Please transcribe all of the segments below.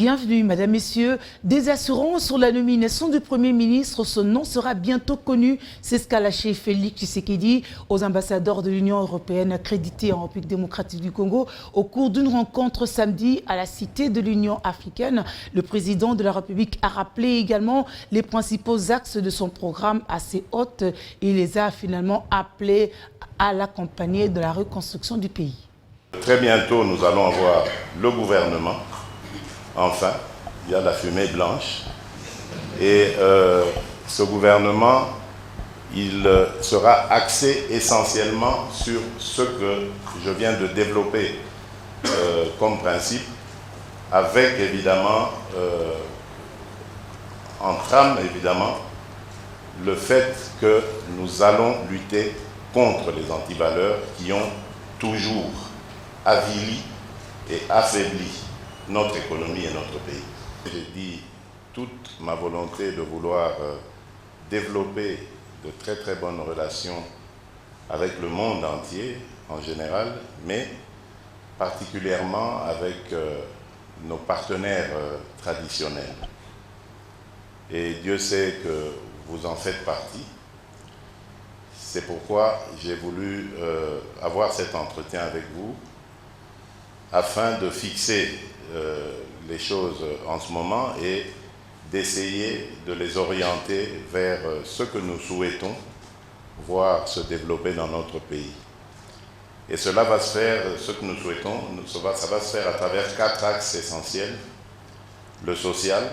Bienvenue, Madame, Messieurs. Des assurances sur la nomination du Premier ministre. Son nom sera bientôt connu. C'est ce qu'a lâché Félix Tshisekedi aux ambassadeurs de l'Union européenne accrédités en République démocratique du Congo au cours d'une rencontre samedi à la Cité de l'Union africaine. Le président de la République a rappelé également les principaux axes de son programme assez hôtes et les a finalement appelés à l'accompagner de la reconstruction du pays. Très bientôt, nous allons avoir le gouvernement. Enfin, il y a la fumée blanche. Et ce gouvernement, il sera axé essentiellement sur ce que je viens de développer comme principe, avec évidemment, en trame évidemment, le fait que nous allons lutter contre les antivaleurs qui ont toujours avili et affaibli notre économie et notre pays. J'ai dit toute ma volonté de vouloir développer de très très bonnes relations avec le monde entier en général, mais particulièrement avec nos partenaires traditionnels. Et Dieu sait que vous en faites partie. C'est pourquoi j'ai voulu avoir cet entretien avec vous afin de fixer les choses en ce moment et d'essayer de les orienter vers ce que nous souhaitons voir se développer dans notre pays. Et cela va se faire, ce que nous souhaitons, ça va se faire à travers 4 axes essentiels: le social,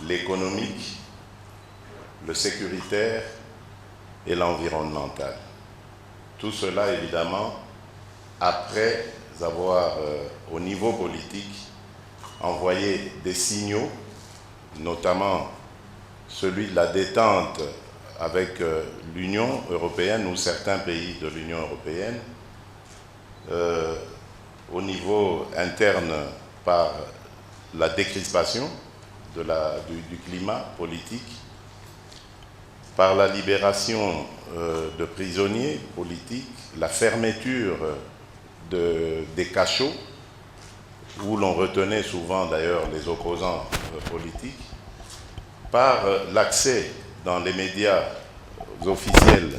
l'économique, le sécuritaire et l'environnemental. Tout cela, évidemment, après avoir, au niveau politique, envoyé des signaux, notamment celui de la détente avec l'Union européenne ou certains pays de l'Union européenne, au niveau interne par la décrispation du climat politique, par la libération de prisonniers politiques, la fermeture des cachots où l'on retenait souvent d'ailleurs les opposants politiques, par l'accès dans les médias officiels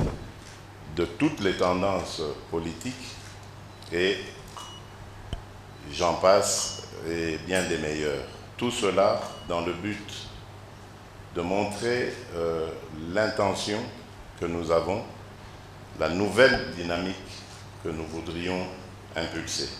de toutes les tendances politiques, et j'en passe, et bien des meilleurs. Tout cela dans le but de montrer l'intention que nous avons, la nouvelle dynamique que nous voudrions impulser.